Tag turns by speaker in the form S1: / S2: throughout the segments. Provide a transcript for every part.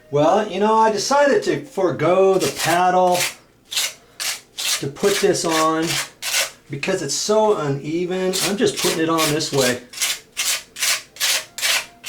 S1: Well, you know, I decided to forego the paddle to put this on because it's so uneven. I'm just putting it on this way.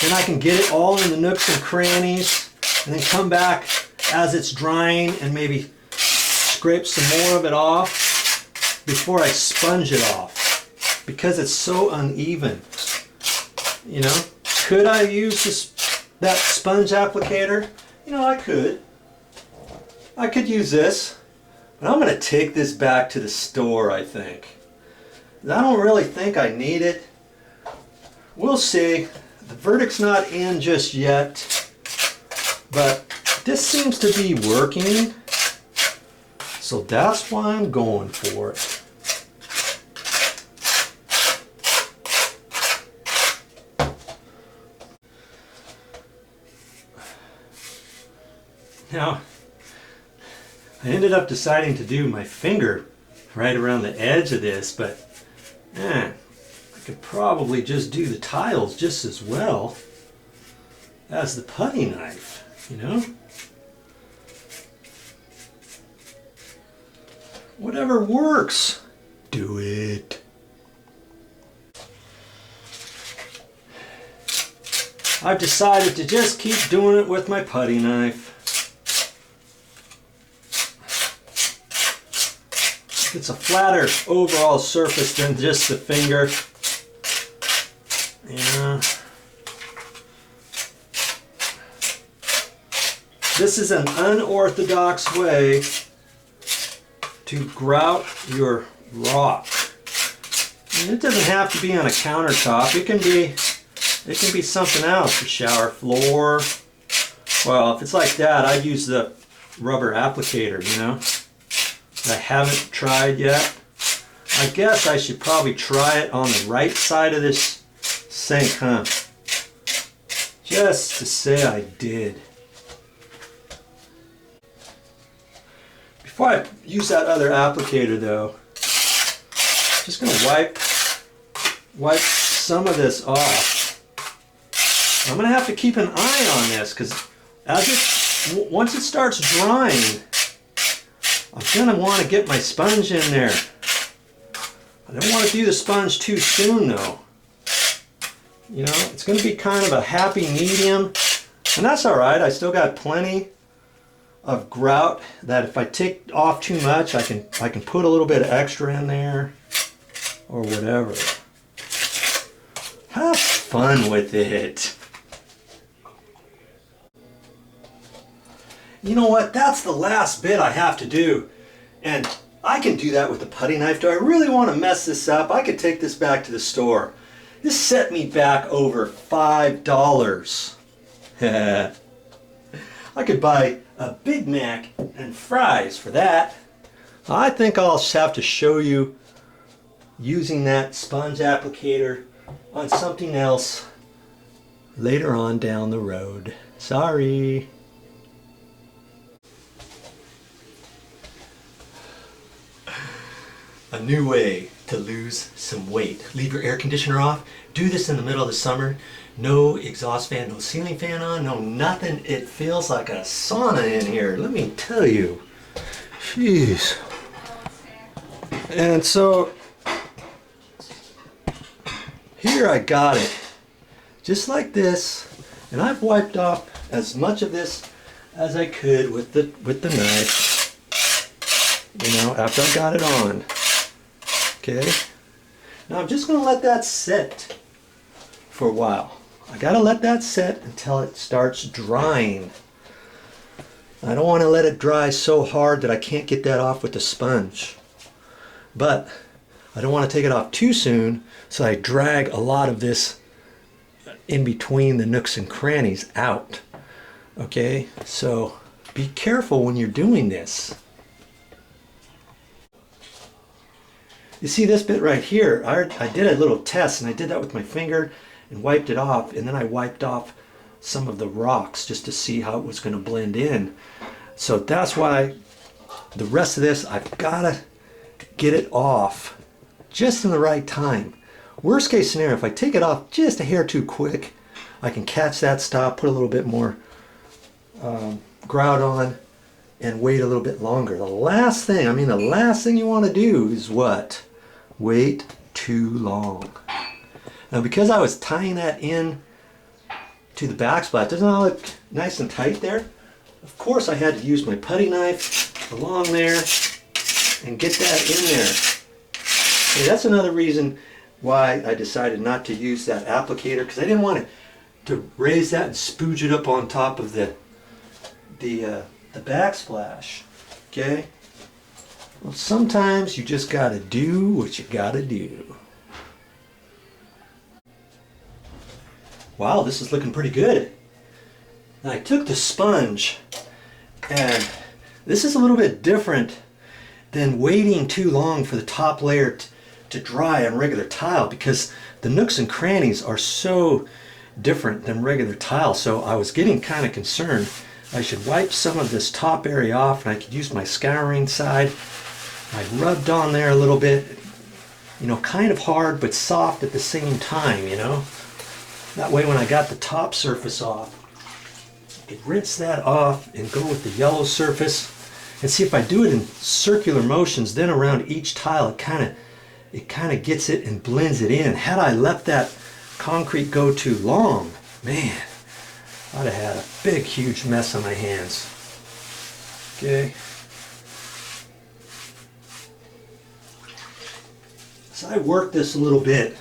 S1: Then I can get it all in the nooks and crannies and then come back as it's drying and maybe scrape some more of it off before I sponge it off because it's so uneven. You know, could I use that sponge applicator? You know, I could. I could use this, but I'm going to take this back to the store, I think. I don't really think I need it. We'll see. The verdict's not in just yet, but this seems to be working, so that's why I'm going for it. Now, I ended up deciding to do my finger right around the edge of this, but I could probably just do the tiles just as well as the putty knife, you know? Whatever works, do it. I've decided to just keep doing it with my putty knife. It's a flatter overall surface than just the finger. Yeah. This is an unorthodox way to grout your rock. And it doesn't have to be on a countertop. It can be something else, a shower floor. Well, if it's like that, I'd use the rubber applicator, you know. I haven't tried yet. I guess I should probably try it on the right side of this sink, huh? Just to say I did. Before I use that other applicator though, just gonna wipe some of this off. I'm gonna have to keep an eye on this because once it starts drying, I'm going to want to get my sponge in there. I don't want to do the sponge too soon though. You know, it's going to be kind of a happy medium. And that's alright, I still got plenty of grout that if I take off too much, I can put a little bit of extra in there or whatever. Have fun with it. You know what, that's the last bit I have to do, and I can do that with the putty knife. Do I really want to mess this up? I could take this back to the store. This set me back over $5. I could buy a Big Mac and fries for that. I think I'll just have to show you using that sponge applicator on something else later on down the road. Sorry. A new way to lose some weight. Leave your air conditioner off. Do this in the middle of the summer. No exhaust fan, no ceiling fan on, no nothing. It feels like a sauna in here, let me tell you. Jeez. And so, here I got it. Just like this. And I've wiped off as much of this as I could with the knife. You know, after I got it on. Okay, now I'm just going to let that sit for a while. I got to let that sit until it starts drying. I don't want to let it dry so hard that I can't get that off with the sponge. But I don't want to take it off too soon, so I drag a lot of this in between the nooks and crannies out. Okay, so be careful when you're doing this. You see this bit right here, I did a little test, and I did that with my finger and wiped it off, and then I wiped off some of the rocks just to see how it was going to blend in. So that's why the rest of this, I've got to get it off just in the right time. Worst case scenario, if I take it off just a hair too quick, I can catch that stop, put a little bit more grout on and wait a little bit longer. The last thing you want to do is what? Wait too long. Now because I was tying that in to the backsplash, doesn't it look nice and tight there? Of course I had to use my putty knife along there and get that in there. Okay, that's another reason why I decided not to use that applicator, because I didn't want to raise that and spooge it up on top of the backsplash. Okay? Well, sometimes you just gotta do what you gotta do. Wow, this is looking pretty good. Now, I took the sponge, and this is a little bit different than waiting too long for the top layer to dry on regular tile, because the nooks and crannies are so different than regular tile. So I was getting kind of concerned. I should wipe some of this top area off, and I could use my scouring side. I rubbed on there a little bit, you know, kind of hard but soft at the same time, you know. That way when I got the top surface off, I could rinse that off and go with the yellow surface. And see, if I do it in circular motions, then around each tile, it kind of gets it and blends it in. Had I left that concrete go too long, man, I'd have had a big, huge mess on my hands. Okay. So I worked this a little bit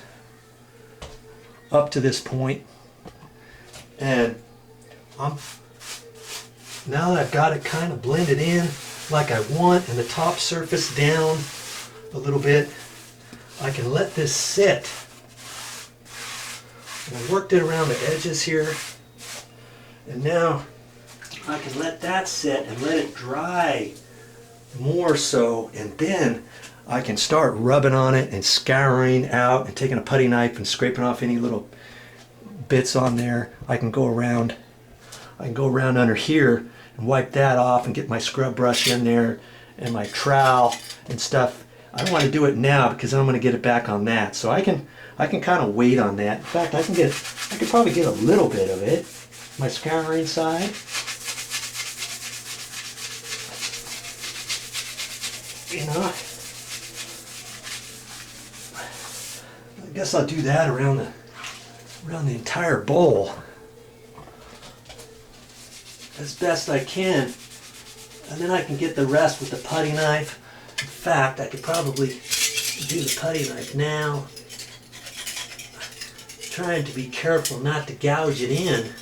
S1: up to this point, and now that I've got it kind of blended in like I want, and the top surface down a little bit, I can let this sit. And I worked it around the edges here, and now I can let that sit and let it dry more so, and then I can start rubbing on it and scouring out and taking a putty knife and scraping off any little bits on there. I can go around under here and wipe that off and get my scrub brush in there and my trowel and stuff. I don't want to do it now because I'm going to get it back on that. So I can kind of wait on that. In fact, I could probably get a little bit of it. My scouring side. You know, I guess I'll do that around the entire bowl as best I can, and then I can get the rest with the putty knife. In fact, I could probably do the putty knife now, trying to be careful not to gouge it in.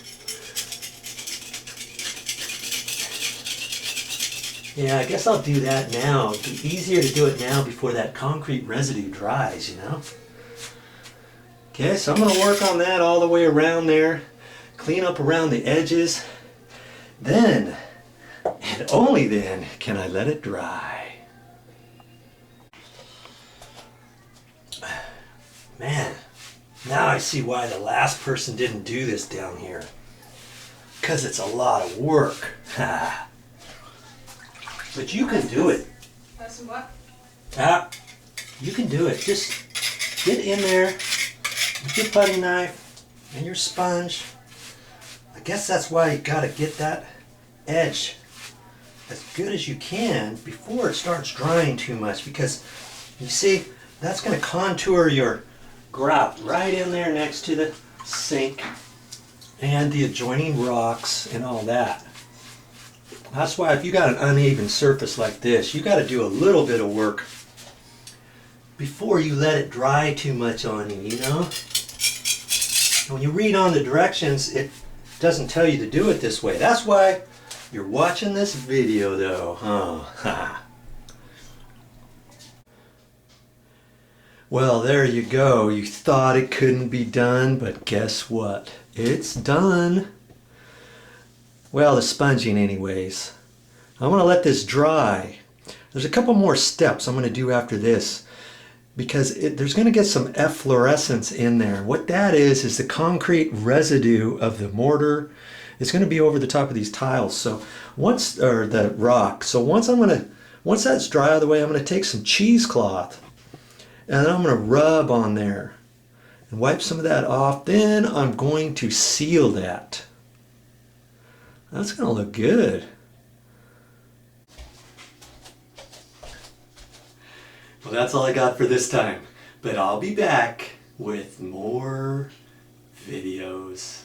S1: Yeah, I guess I'll do that now. It'd be easier to do it now before that concrete residue dries, you know? Okay, so I'm going to work on that all the way around there, clean up around the edges. Then, and only then, can I let it dry. Man, now I see why the last person didn't do this down here. Because it's a lot of work. But you can do it.
S2: That's what?
S1: You can do it. Just get in there with your putty knife and your sponge. I guess that's why you gotta get that edge as good as you can before it starts drying too much, because you see, that's gonna contour your grout right in there next to the sink and the adjoining rocks and all that. That's why if you got an uneven surface like this, you got to do a little bit of work before you let it dry too much on you, you know? When you read on the directions, it doesn't tell you to do it this way. That's why you're watching this video though, huh? Well, there you go. You thought it couldn't be done, but guess what? It's done. Well, the sponging anyways. I'm going to let this dry. There's a couple more steps I'm going to do after this, because there's going to get some efflorescence in there. What that is the concrete residue of the mortar. It's going to be over the top of these tiles. So the rock. So once that's dry out of the way, I'm going to take some cheesecloth and then I'm going to rub on there and wipe some of that off. Then I'm going to seal that. That's gonna look good. Well, that's all I got for this time, but I'll be back with more videos.